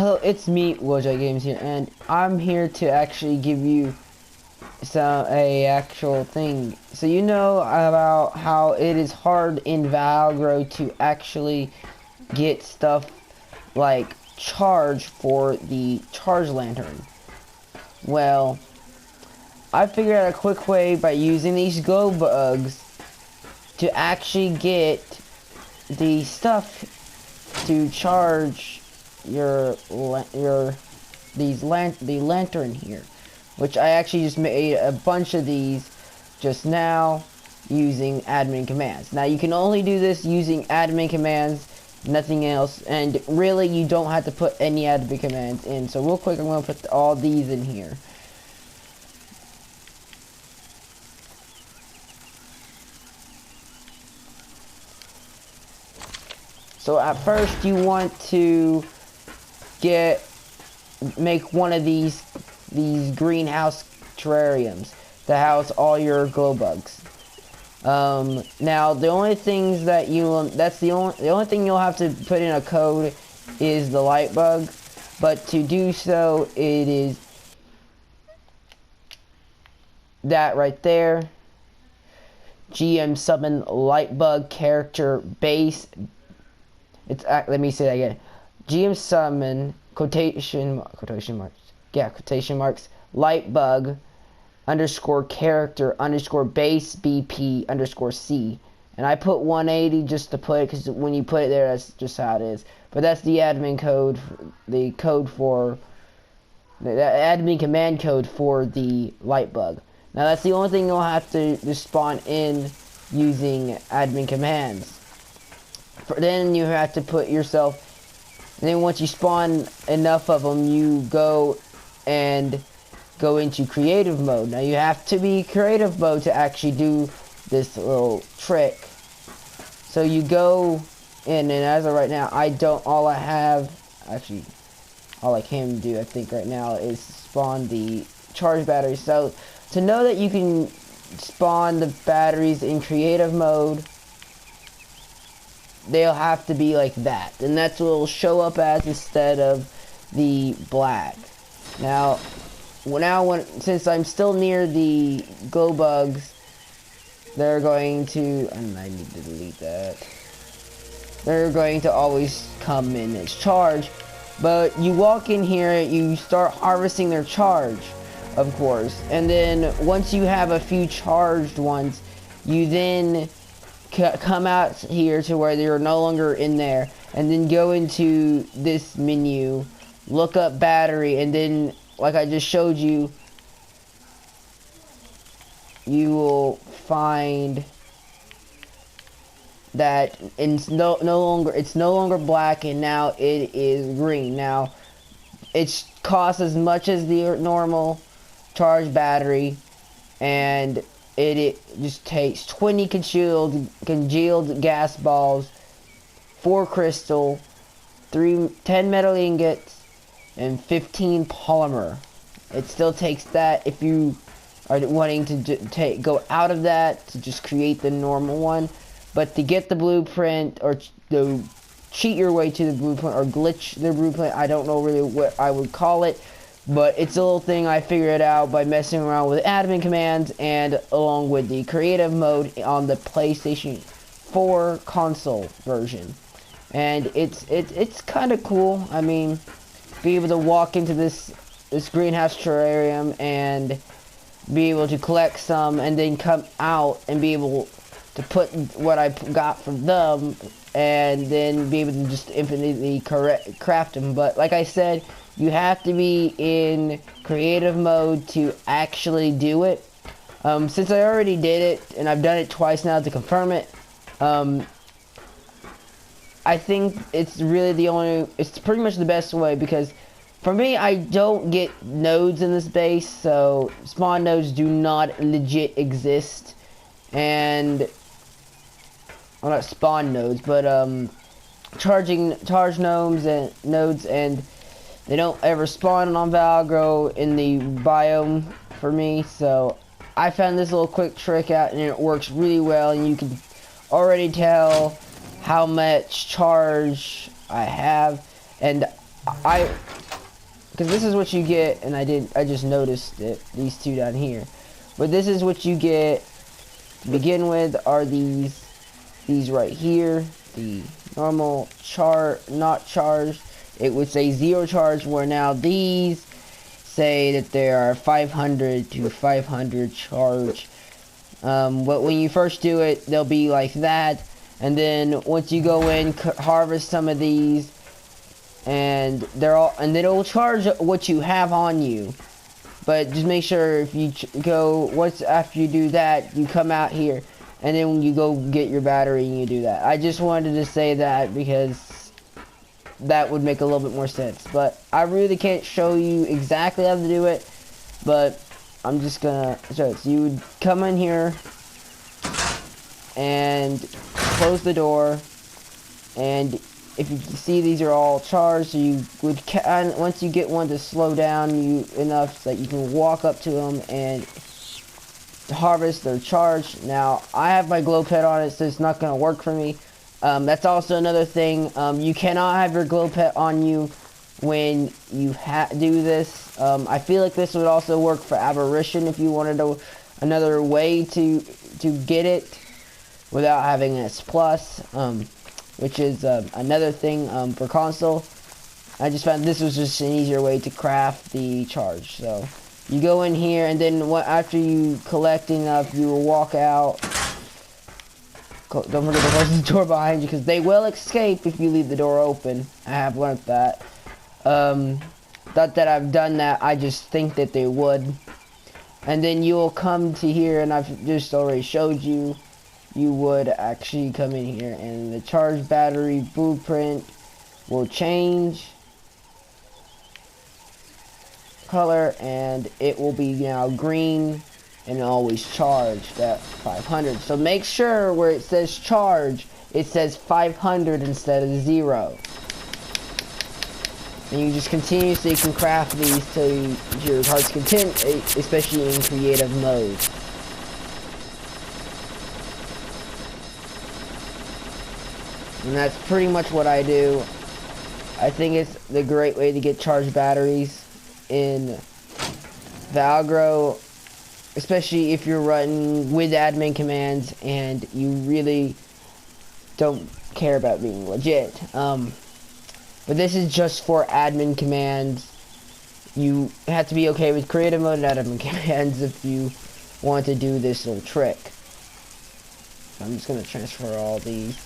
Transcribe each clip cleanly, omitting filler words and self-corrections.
Hello, it's me, Wojak Games here, and I'm here to actually give you a actual thing. So you know about how it is hard in valguero to actually get stuff like charge for the charge lantern. Well, I figured out a quick way by using these glow bugs to actually get the stuff to charge the lantern here, which I actually just made a bunch of these just now using admin commands. Now you can only do this using admin commands, nothing else, and really you don't have to put any admin commands in. So real quick, I'm going to put all these in here. So at first you want to make one of these greenhouse terrariums to house all your glow bugs. Now the only things that the only thing you'll have to put in a code is the light bug, but to do so it is that right there. GM summon light bug character base. Let me say that again. GM summon quotation marks light bug underscore character underscore base BP underscore C, and I put 180 just to put it because when you put it there, that's just how it is. But that's the admin code, the admin command code for the light bug. Now that's the only thing you'll have to spawn in using admin commands. Then you have to put yourself, and then once you spawn enough of them, you go into creative mode. Now you have to be creative mode to actually do this little trick. So you go in, and as of right now, all I can do, I think right now, is spawn the charge batteries. So to know that you can spawn the batteries in creative mode, they'll have to be like that, and that's what it'll show up as instead of the black. Now since I'm still near the glow bugs, they're going to, and I need to delete that. They're going to always come in as charge, but you walk in here, you start harvesting their charge, of course, and then once you have a few charged ones, you then come out here to where they're no longer in there, and then go into this menu, look up battery, and then like I just showed you, you will find that it's no longer black, and now it is green. Now it costs as much as the normal charge battery, and it just takes 20 congealed gas balls, 4 crystal, 10 metal ingots, and 15 polymer. It still takes that if you are wanting to go out of that to just create the normal one. But to get the blueprint, or to cheat your way to the blueprint, or glitch the blueprint, I don't know really what I would call it, but it's a little thing I figured out by messing around with admin commands and along with the creative mode on the PlayStation 4 console version. And it's kind of cool. I mean, be able to walk into this greenhouse terrarium and be able to collect some, and then come out and be able to put what I got from them, and then be able to just infinitely craft them. But like I said, you have to be in creative mode to actually do it. Since I already did it, and I've done it twice now to confirm it, I think it's really it's pretty much the best way, because for me, I don't get nodes in this base, so spawn nodes do not legit exist, and, well, not spawn nodes, but charge nodes, and they don't ever spawn on valguero in the biome for me. So I found this little quick trick out, and it works really well, and you can already tell how much charge I have, and because this is what you get, and I just noticed it, these two down here. But this is what you get to begin with, are these right here, the normal not charged. It would say 0 charge, where now these say that there are 500 to 500 charge. But when you first do it, they'll be like that, and then once you go in, harvest some of these, and then it'll charge what you have on you. But just make sure if you after you do that, you come out here, and then when you go get your battery and you do that. I just wanted to say that because that would make a little bit more sense. But I really can't show you exactly how to do it, but I'm just gonna show it. So you would come in here and close the door, and if you see, these are all charged, so you would once you get one to slow down enough so that you can walk up to them and harvest their charge. Now I have my glow pet on it, so it's not going to work for me. That's also another thing. You cannot have your glow pet on you when you do this. I feel like this would also work for aberration if you wanted another way to get it without having S plus, which is another thing for console. I just found this was just an easier way to craft the charge. So you go in here, and then after you collect enough, you will walk out. Don't forget to close the door behind you, because they will escape if you leave the door open. I have learned that. Not that I've done that, I just think that they would. And then you'll come to here, and I've just already showed you. You would actually come in here, and the charge battery blueprint will change color, and it will be now green and always charged at 500. So make sure where it says charge, it says 500 instead of 0. And you just continuously can craft these to your heart's content, especially in creative mode. And that's pretty much what I do. I think it's the great way to get charged batteries in valguero, especially if you're running with admin commands and you really don't care about being legit. But this is just for admin commands. You have to be okay with creative mode and admin commands if you want to do this little trick. So I'm just going to transfer all these.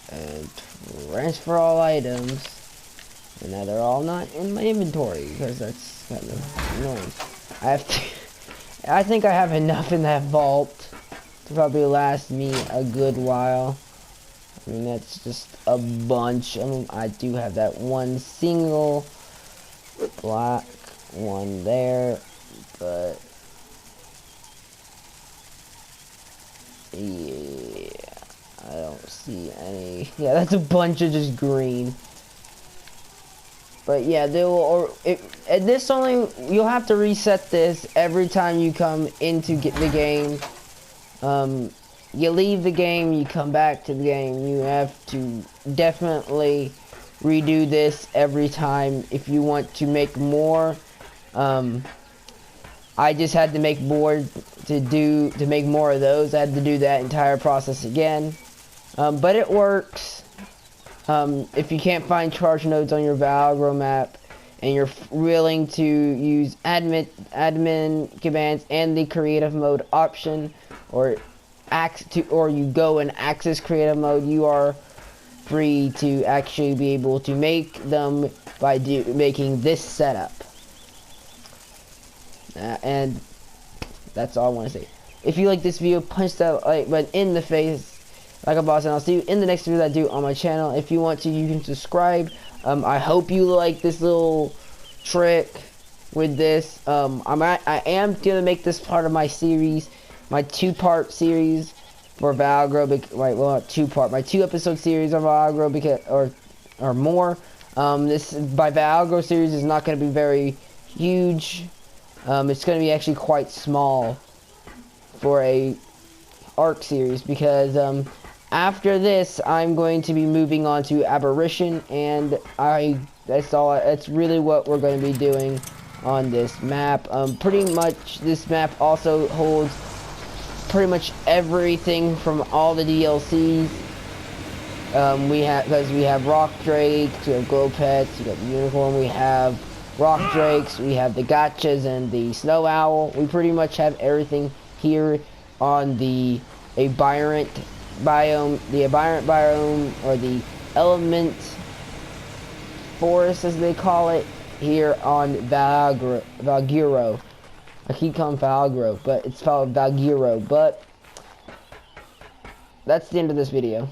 And transfer all items, and now they're all not in my inventory because that's kind of annoying. I think I have enough in that vault to probably last me a good while. I mean, that's just a bunch. I mean, I do have that one single black one there, but yeah, I don't see any. Yeah, that's a bunch of just green. But yeah, they will. And this only, you'll have to reset this every time you come into the game. You leave the game, you come back to the game. You have to definitely redo this every time if you want to make more. I just had to make more to make more of those. I had to do that entire process again. But it works. If you can't find charge nodes on your valguero map and you're willing to use admin commands and the creative mode option, or you go and access creative mode, you are free to actually be able to make them by making this setup. And that's all I want to say. If you like this video, punch that like button in the face like a boss, and I'll see you in the next video that I do on my channel. If you want to, you can subscribe. I hope you like this little trick with this. I am gonna make this part of my series, my 2-part series for valguero. Well, not 2-part, my 2-episode series on valguero, because or more. This my valguero series is not going to be very huge. It's going to be actually quite small for a ARK series, because After this, I'm going to be moving on to Aberration, and that's really what we're going to be doing on this map. Pretty much, this map also holds pretty much everything from all the DLCs. Because we have Rock Drakes, we have Glow Pets, we got the Unicorn, we have Rock Drakes, we have the Gotchas and the Snow Owl. We pretty much have everything here on the Aberrant biome, or the Element Forest as they call it, here on Valguero. I keep calling Valguero, but it's spelled Valguero. But that's the end of this video.